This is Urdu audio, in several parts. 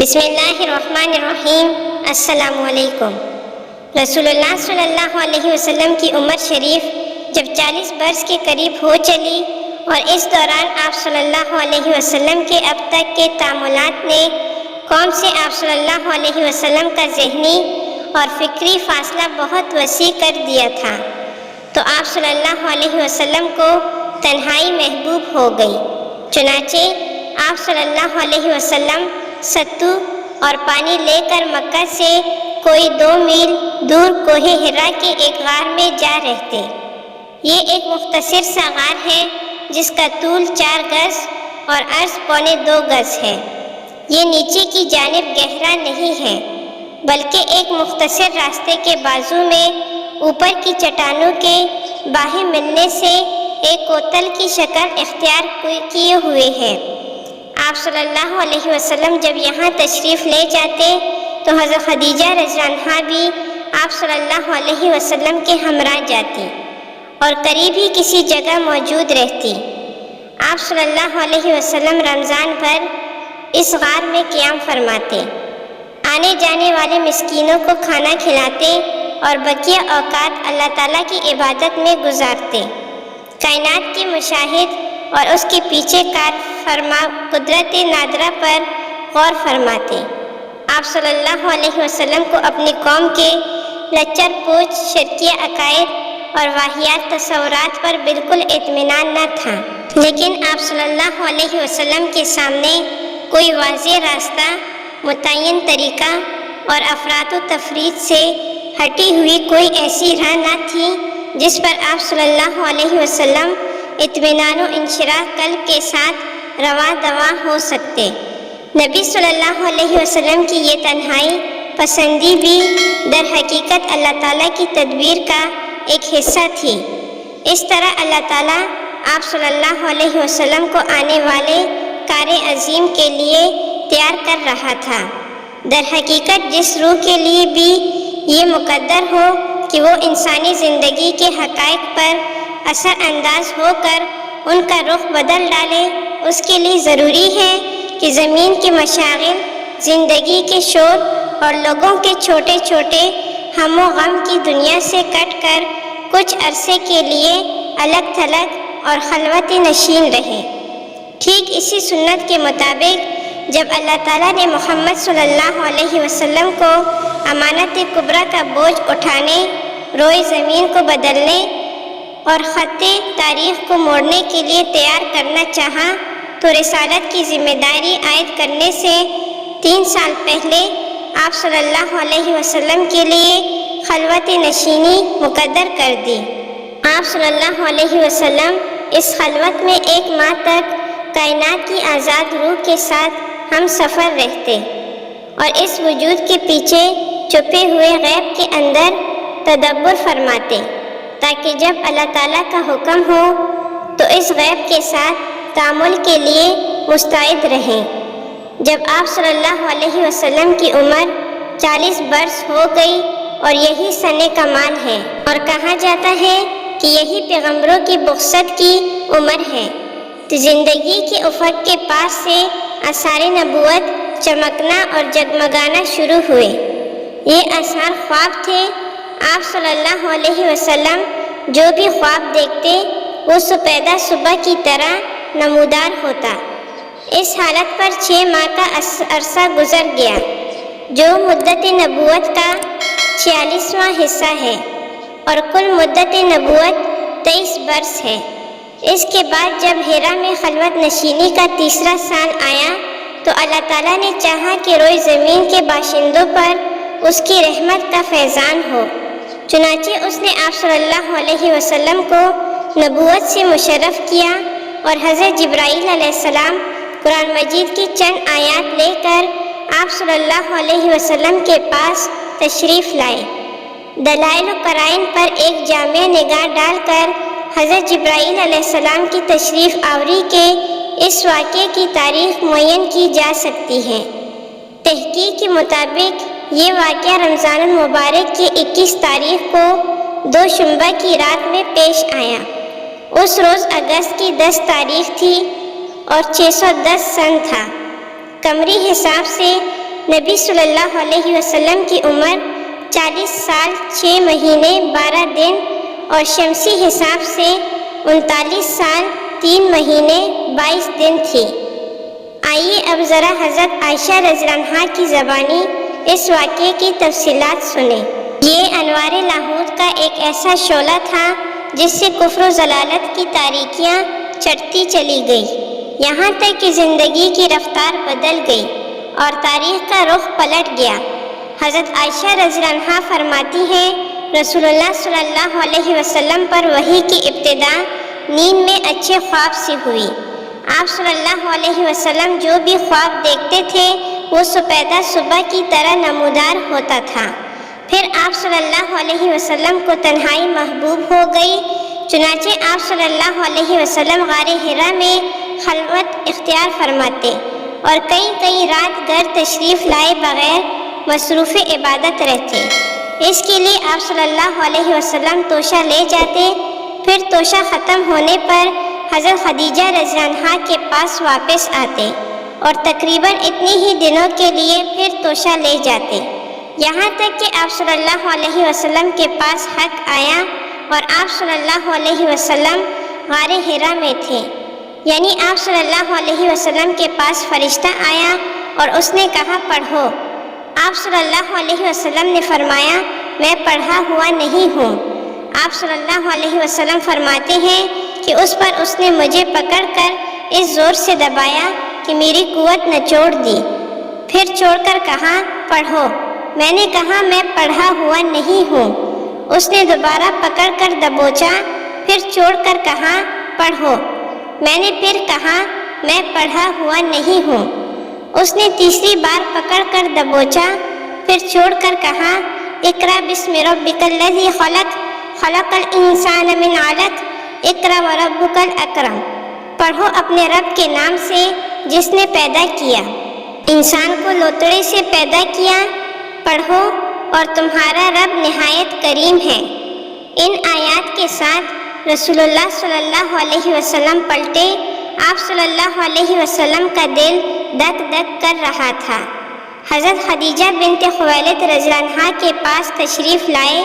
بسم اللہ الرحمن الرحیم۔ السلام علیکم۔ رسول اللہ صلی اللہ علیہ وسلم کی عمر شریف جب 40 برس کے قریب ہو چلی اور اس دوران آپ صلی اللہ علیہ وسلم کے اب تک کے تعاملات نے قوم سے آپ صلی اللہ علیہ وسلم کا ذہنی اور فکری فاصلہ بہت وسیع کر دیا تھا، تو آپ صلی اللہ علیہ وسلم کو تنہائی محبوب ہو گئی۔ چنانچہ آپ صلی اللہ علیہ وسلم ستو اور پانی لے کر مکہ سے کوئی 2 میل دور کوہ حرا کے ایک غار میں جا رہتے۔ یہ ایک مختصر سا غار ہے جس کا طول 4 گز اور عرض 1.25 گز ہے۔ یہ نیچے کی جانب گہرا نہیں ہے، بلکہ ایک مختصر راستے کے بازو میں اوپر کی چٹانوں کے باہم ملنے سے ایک کوتل کی شکل اختیار کیے ہوئے ہے۔ آپ صلی اللہ علیہ وسلم جب یہاں تشریف لے جاتے تو حضرت خدیجہ رضی اللہ عنہا بھی آپ صلی اللہ علیہ وسلم کے ہمراہ جاتی اور قریب ہی کسی جگہ موجود رہتی۔ آپ صلی اللہ علیہ وسلم رمضان بھر اس غار میں قیام فرماتے، آنے جانے والے مسکینوں کو کھانا کھلاتے اور بقیہ اوقات اللہ تعالیٰ کی عبادت میں گزارتے، کائنات کے مشاہد اور اس کے پیچھے کار فرما قدرت نادرہ پر غور فرماتے۔ آپ صلی اللہ علیہ وسلم کو اپنی قوم کے لچر پوچ شرکیہ عقائد اور واہیات تصورات پر بالکل اطمینان نہ تھا، لیکن آپ صلی اللہ علیہ وسلم کے سامنے کوئی واضح راستہ، متعین طریقہ اور افراط و تفریط سے ہٹی ہوئی کوئی ایسی راہ نہ تھی جس پر آپ صلی اللہ علیہ وسلم اطمینان و انشراح قلب کے ساتھ رواں دواں ہو سکتے۔ نبی صلی اللہ علیہ وسلم کی یہ تنہائی پسندی بھی در حقیقت اللہ تعالیٰ کی تدبیر کا ایک حصہ تھی۔ اس طرح اللہ تعالیٰ آپ صلی اللہ علیہ وسلم کو آنے والے کار عظیم کے لیے تیار کر رہا تھا۔ در حقیقت جس روح کے لیے بھی یہ مقدر ہو کہ وہ انسانی زندگی کے حقائق پر اثر انداز ہو کر ان کا رخ بدل ڈالے، اس کے لیے ضروری ہے کہ زمین کے مشاغل، زندگی کے شور اور لوگوں کے چھوٹے چھوٹے ہم و غم کی دنیا سے کٹ کر کچھ عرصے کے لیے الگ تھلگ اور خلوت نشین رہے۔ ٹھیک اسی سنت کے مطابق جب اللہ تعالیٰ نے محمد صلی اللہ علیہ وسلم کو امانت کبریٰ کا بوجھ اٹھانے، روئے زمین کو بدلنے اور خط تاریخ کو موڑنے کے لیے تیار کرنا چاہا تو رسالت کی ذمہ داری عائد کرنے سے 3 سال پہلے آپ صلی اللہ علیہ وسلم کے لیے خلوت نشینی مقدر کر دی۔ آپ صلی اللہ علیہ وسلم اس خلوت میں 1 ماہ تک کائنات کی آزاد روح کے ساتھ ہم سفر رہتے اور اس وجود کے پیچھے چھپے ہوئے غیب کے اندر تدبر فرماتے، تاکہ جب اللہ تعالیٰ کا حکم ہو تو اس غیب کے ساتھ تعامل کے لیے مستعد رہیں۔ جب آپ صلی اللہ علیہ وسلم کی عمر 40 برس ہو گئی اور یہی سن کمال ہے، اور کہا جاتا ہے کہ یہی پیغمبروں کی بغضت کی عمر ہے، تو زندگی کے افق کے پاس سے آثار نبوت چمکنا اور جگمگانا شروع ہوئے۔ یہ آثار خواب تھے۔ آپ صلی اللہ علیہ وسلم جو بھی خواب دیکھتے وہ سپیدہ صبح کی طرح نمودار ہوتا۔ اس حالت پر 6 ماہ کا عرصہ گزر گیا، جو مدت نبوت کا 46واں حصہ ہے، اور کل مدت نبوت 23 برس ہے۔ اس کے بعد جب حرا میں خلوت نشینی کا 3را سال آیا تو اللہ تعالیٰ نے چاہا کہ روئے زمین کے باشندوں پر اس کی رحمت کا فیضان ہو، چنانچہ اس نے آپ صلی اللہ علیہ وسلم کو نبوت سے مشرف کیا اور حضرت جبرائیل علیہ السلام قرآن مجید کی چند آیات لے کر آپ صلی اللہ علیہ وسلم کے پاس تشریف لائے۔ دلائل و قرائن پر ایک جامع نگاہ ڈال کر حضرت جبرائیل علیہ السلام کی تشریف آوری کے اس واقعے کی تاریخ معین کی جا سکتی ہے۔ تحقیق کے مطابق یہ واقعہ رمضان المبارک کی 21 تاریخ کو 2 شنبہ کی رات میں پیش آیا۔ اس روز اگست کی 10 تاریخ تھی اور 610 سن تھا۔ قمری حساب سے نبی صلی اللہ علیہ وسلم کی عمر 40 سال 6 مہینے 12 دن اور شمسی حساب سے 39 سال 3 مہینے 22 دن تھی۔ آئیے اب ذرا حضرت عائشہ رضی اللہ عنہا کی زبانی اس واقعے کی تفصیلات سنیں۔ یہ انوار لاہوت کا ایک ایسا شعلہ تھا جس سے کفر و ضلالت کی تاریکیاں چڑھتی چلی گئی، یہاں تک کہ زندگی کی رفتار بدل گئی اور تاریخ کا رخ پلٹ گیا۔ حضرت عائشہ رضی اللہ عنہا فرماتی ہیں، رسول اللہ صلی اللہ علیہ وسلم پر وحی کی ابتدا نیند میں اچھے خواب سے ہوئی۔ آپ صلی اللہ علیہ وسلم جو بھی خواب دیکھتے تھے وہ سپیدہ صبح کی طرح نمودار ہوتا تھا۔ پھر آپ صلی اللہ علیہ وسلم کو تنہائی محبوب ہو گئی، چنانچہ آپ صلی اللہ علیہ وسلم غار حرا میں خلوت اختیار فرماتے اور کئی رات گھر تشریف لائے بغیر مصروف عبادت رہتے۔ اس کے لیے آپ صلی اللہ علیہ وسلم توشہ لے جاتے، پھر توشہ ختم ہونے پر حضرت خدیجہ رضی اللہ عنہا کے پاس واپس آتے اور تقریباً اتنی ہی دنوں کے لیے پھر توشہ لے جاتے، یہاں تک کہ آپ صلی اللہ علیہ وسلم کے پاس حق آیا اور آپ صلی اللہ علیہ وسلم غار حرا میں تھے، یعنی آپ صلی اللہ علیہ وسلم کے پاس فرشتہ آیا اور اس نے کہا پڑھو۔ آپ صلی اللہ علیہ وسلم نے فرمایا میں پڑھا ہوا نہیں ہوں۔ آپ صلی اللہ علیہ وسلم فرماتے ہیں کہ اس پر اس نے مجھے پکڑ کر اس زور سے دبایا کہ میری قوت نچوڑ دی، پھر چھوڑ کر کہا پڑھو۔ میں نے کہا میں پڑھا ہوا نہیں ہوں۔ اس نے دوبارہ پکڑ کر دبوچا، پھر چھوڑ کر کہا پڑھو۔ میں نے پھر کہا میں پڑھا ہوا نہیں ہوں۔ اس نے تیسری بار پکڑ کر دبوچا، پھر چھوڑ کر کہا اقرأ بسم ربک الذی خلق خلق الانسان من علق اقرأ وربک الاکرم، پڑھو اپنے رب کے نام سے جس نے پیدا کیا، انسان کو لوتڑے سے پیدا کیا، پڑھو اور تمہارا رب نہایت کریم ہے۔ ان آیات کے ساتھ رسول اللہ صلی اللہ علیہ وسلم پلٹے۔ آپ صلی اللہ علیہ وسلم کا دل دک دک کر رہا تھا۔ حضرت خدیجہ بنت خویلد رضی اللہ عنہا کے پاس تشریف لائے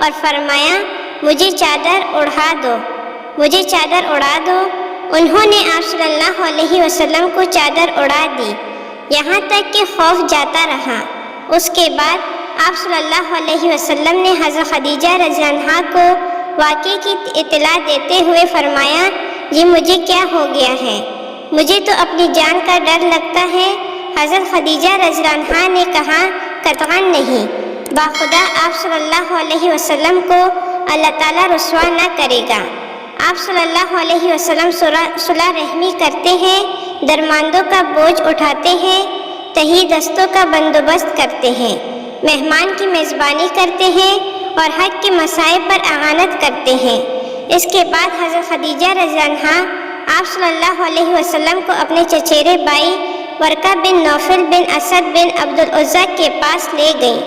اور فرمایا مجھے چادر اڑا دو، مجھے چادر اڑا دو۔ انہوں نے آپ صلی اللہ علیہ وسلم کو چادر اڑا دی، یہاں تک کہ خوف جاتا رہا۔ اس کے بعد آپ صلی اللہ علیہ وسلم نے حضرت خدیجہ رضی اللہ عنہا کو واقعے کی اطلاع دیتے ہوئے فرمایا یہ مجھے کیا ہو گیا ہے، مجھے تو اپنی جان کا ڈر لگتا ہے۔ حضرت خدیجہ رضی اللہ عنہا نے کہا قطعاً نہیں، باخدا آپ صلی اللہ علیہ وسلم کو اللہ تعالیٰ رسوا نہ کرے گا۔ آپ صلی اللہ علیہ وسلم صلح رحمی کرتے ہیں، درماندوں کا بوجھ اٹھاتے ہیں، تہی دستوں کا بندوبست کرتے ہیں، مہمان کی میزبانی کرتے ہیں اور حق کے مسائل پر اعانت کرتے ہیں۔ اس کے بعد حضرت خدیجہ رضی اللہ عنہا آپ صلی اللہ علیہ وسلم کو اپنے چچیرے بھائی ورقہ بن نوفل بن اسد بن عبد العزیٰ کے پاس لے گئیں۔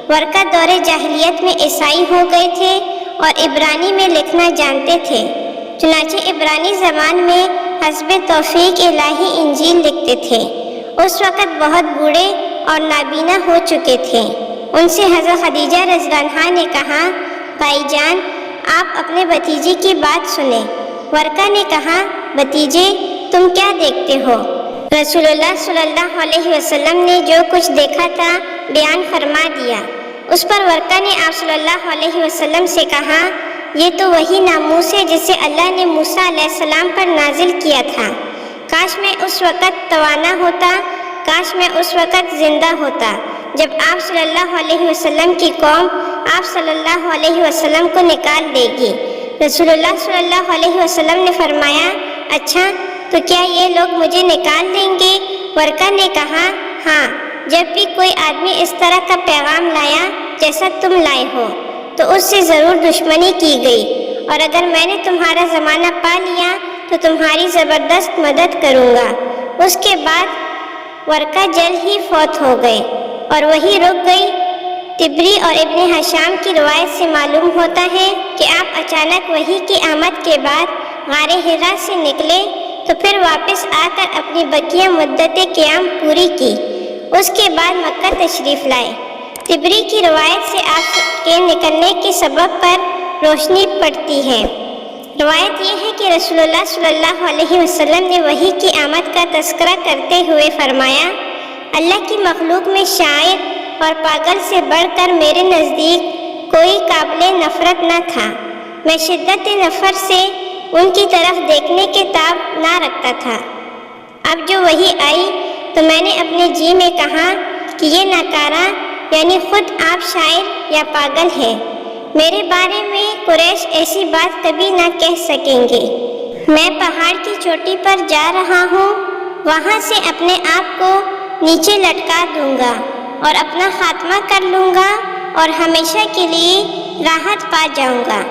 ورقہ دور جاہلیت میں عیسائی ہو گئے تھے اور عبرانی میں لکھنا جانتے تھے، چنانچہ عبرانی زبان میں حسب توفیق الہی انجیل لکھتے تھے۔ اس وقت بہت بوڑھے اور نابینا ہو چکے تھے۔ ان سے حضرت خدیجہ رضی اللہ عنہا نے کہا بھائی جان آپ اپنے بھتیجے کی بات سنیں۔ ورقہ نے کہا بھتیجے تم کیا دیکھتے ہو؟ رسول اللہ صلی اللہ علیہ وسلم نے جو کچھ دیکھا تھا بیان فرما دیا۔ اس پر ورقہ نے آپ صلی اللہ علیہ وسلم سے کہا یہ تو وہی ناموس ہے جسے اللہ نے موسیٰ علیہ السلام پر نازل کیا تھا، کاش میں اس وقت توانا ہوتا، کاش میں اس وقت زندہ ہوتا جب آپ صلی اللہ علیہ وسلم کی قوم آپ صلی اللہ علیہ وسلم کو نکال دے گی۔ رسول اللہ صلی اللہ علیہ وسلم نے فرمایا اچھا تو کیا یہ لوگ مجھے نکال دیں گے؟ ورقہ نے کہا ہاں، جب بھی کوئی آدمی اس طرح کا پیغام لایا جیسا تم لائے ہو تو اس سے ضرور دشمنی کی گئی، اور اگر میں نے تمہارا زمانہ پا لیا تو تمہاری زبردست مدد کروں گا۔ اس کے بعد ورقہ جلد ہی فوت ہو گئے اور وہی رک گئی۔ طبری اور ابن حشام کی روایت سے معلوم ہوتا ہے کہ آپ اچانک وحی کی آمد کے بعد غار حرا سے نکلے تو پھر واپس آ کر اپنی بقیہ مدت قیام پوری کی۔ اس کے بعد مکہ تشریف لائے۔ طبری کی روایت سے آپ کے نکلنے کے سبب پر روشنی پڑتی ہے۔ روایت یہ ہے کہ رسول اللہ صلی اللہ علیہ وسلم نے وحی کی آمد کا تذکرہ کرتے ہوئے فرمایا، اللہ کی مخلوق میں شاعر اور پاگل سے بڑھ کر میرے نزدیک کوئی قابل نفرت نہ تھا۔ میں شدت نفرت سے ان کی طرف دیکھنے کے تاب نہ رکھتا تھا۔ اب جو وحی آئی تو میں نے اپنے جی میں کہا کہ یہ ناکارہ یعنی خود آپ شاعر یا پاگل ہے، میرے بارے میں قریش ایسی بات کبھی نہ کہہ سکیں گے۔ میں پہاڑ کی چوٹی پر جا رہا ہوں، وہاں سے اپنے آپ کو نیچے لٹکا دوں گا اور اپنا خاتمہ کر لوں گا اور ہمیشہ کے لیے راحت پا جاؤں گا۔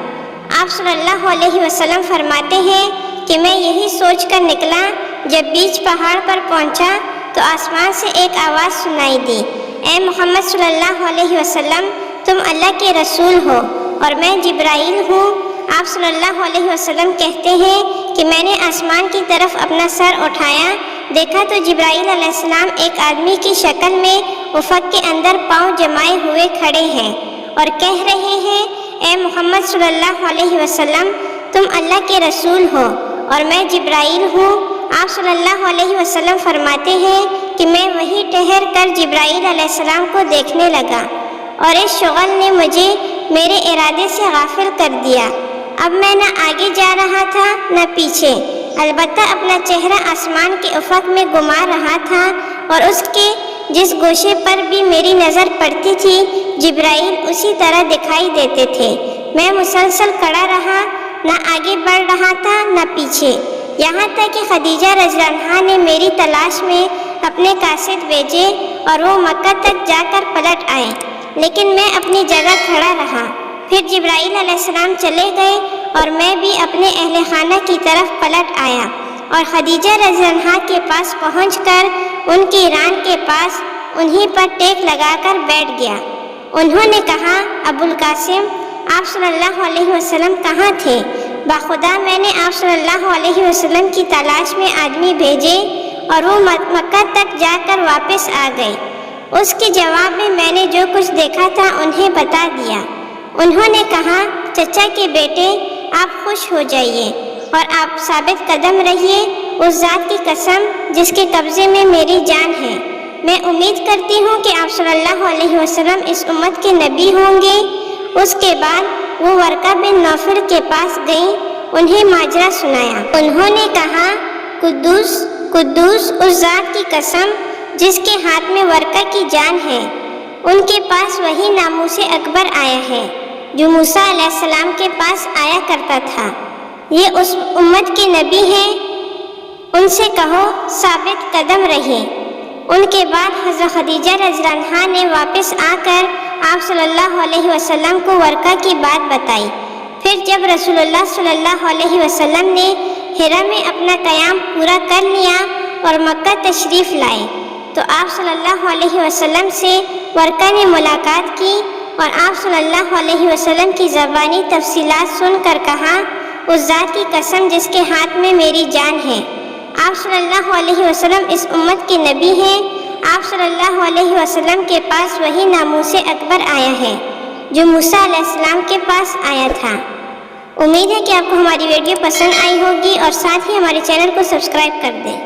آپ صلی اللہ علیہ وسلم فرماتے ہیں کہ میں یہی سوچ کر نکلا، جب بیچ پہاڑ پر پہنچا تو آسمان سے ایک آواز سنائی دی، اے محمد صلی اللہ علیہ وسلم، تم اللہ کے رسول ہو اور میں جبرائیل ہوں۔ آپ صلی اللہ علیہ وسلم کہتے ہیں کہ میں نے آسمان کی طرف اپنا سر اٹھایا، دیکھا تو جبرائیل علیہ السلام ایک آدمی کی شکل میں افق کے اندر پاؤں جمائے ہوئے کھڑے ہیں اور کہہ رہے ہیں، اے محمد صلی اللہ علیہ وسلم، تم اللہ کے رسول ہو اور میں جبرائیل ہوں۔ آپ صلی اللہ علیہ وسلم فرماتے ہیں کہ میں وہیں ٹھہر کر جبرائیل علیہ السلام کو دیکھنے لگا اور اس شغل نے مجھے میرے ارادے سے غافل کر دیا۔ اب میں نہ آگے جا رہا تھا نہ پیچھے، البتہ اپنا چہرہ آسمان کے افق میں گھما رہا تھا اور اس کے جس گوشے پر بھی میری نظر پڑتی تھی جبرائیل اسی طرح دکھائی دیتے تھے۔ میں مسلسل کھڑا رہا، نہ آگے بڑھ رہا تھا نہ پیچھے، یہاں تک کہ خدیجہ رضی اللہ عنہا نے میری تلاش میں اپنے قاصد بھیجے اور وہ مکہ تک جا کر پلٹ آئے، لیکن میں اپنی جگہ کھڑا رہا۔ پھر جبرائیل علیہ السلام چلے گئے اور میں بھی اپنے اہل خانہ کی طرف پلٹ آیا اور خدیجہ رضی اللہ عنہا کے پاس پہنچ کر ان کی ران کے پاس انہی پر ٹیک لگا کر بیٹھ گیا۔ انہوں نے کہا، ابو القاسم، آپ صلی اللہ علیہ وسلم کہاں تھے؟ باخدا میں نے آپ صلی اللہ علیہ وسلم کی تلاش میں آدمی بھیجے اور وہ مکہ تک جا کر واپس آ گئے۔ اس کے جواب میں نے جو کچھ دیکھا تھا انہیں بتا دیا۔ انہوں نے کہا، چچا کے بیٹے، آپ خوش ہو جائیے اور آپ ثابت قدم رہیے، اس ذات کی قسم جس کے قبضے میں میری جان ہے۔ میں امید کرتی ہوں کہ آپ صلی اللہ علیہ وسلم اس امت کے نبی ہوں گے۔ اس کے بعد وہ ورقہ بن نوفل کے پاس گئیں، انہیں ماجرا سنایا۔ انہوں نے کہا، قدوس قدوس اس ذات کی قسم جس کے ہاتھ میں ورقہ کی جان ہے، ان کے پاس وہی ناموس اکبر آیا ہے جو موسیٰ علیہ السلام کے پاس آیا کرتا تھا۔ یہ اس امت کے نبی ہیں، ان سے کہو ثابت قدم رہیں۔ ان کے بعد حضرت خدیجہ رضی اللہ عنہا نے واپس آ کر آپ صلی اللہ علیہ وسلم کو ورقہ کی بات بتائی۔ پھر جب رسول اللہ صلی اللہ علیہ وسلم نے ہرا میں اپنا قیام پورا کر لیا اور مکہ تشریف لائے تو آپ صلی اللہ علیہ وسلم سے ورقہ نے ملاقات کی اور آپ صلی اللہ علیہ وسلم کی زبانی تفصیلات سن کر کہا، اس ذات کی قسم جس کے ہاتھ میں میری جان ہے، آپ صلی اللہ علیہ وسلم اس امت کے نبی ہیں۔ آپ صلی اللہ علیہ وسلم کے پاس وہی ناموس اکبر آیا ہے جو موسیٰ علیہ السلام کے پاس آیا تھا۔ امید ہے کہ آپ کو ہماری ویڈیو پسند آئی ہوگی اور ساتھ ہی ہمارے چینل کو سبسکرائب کر دیں۔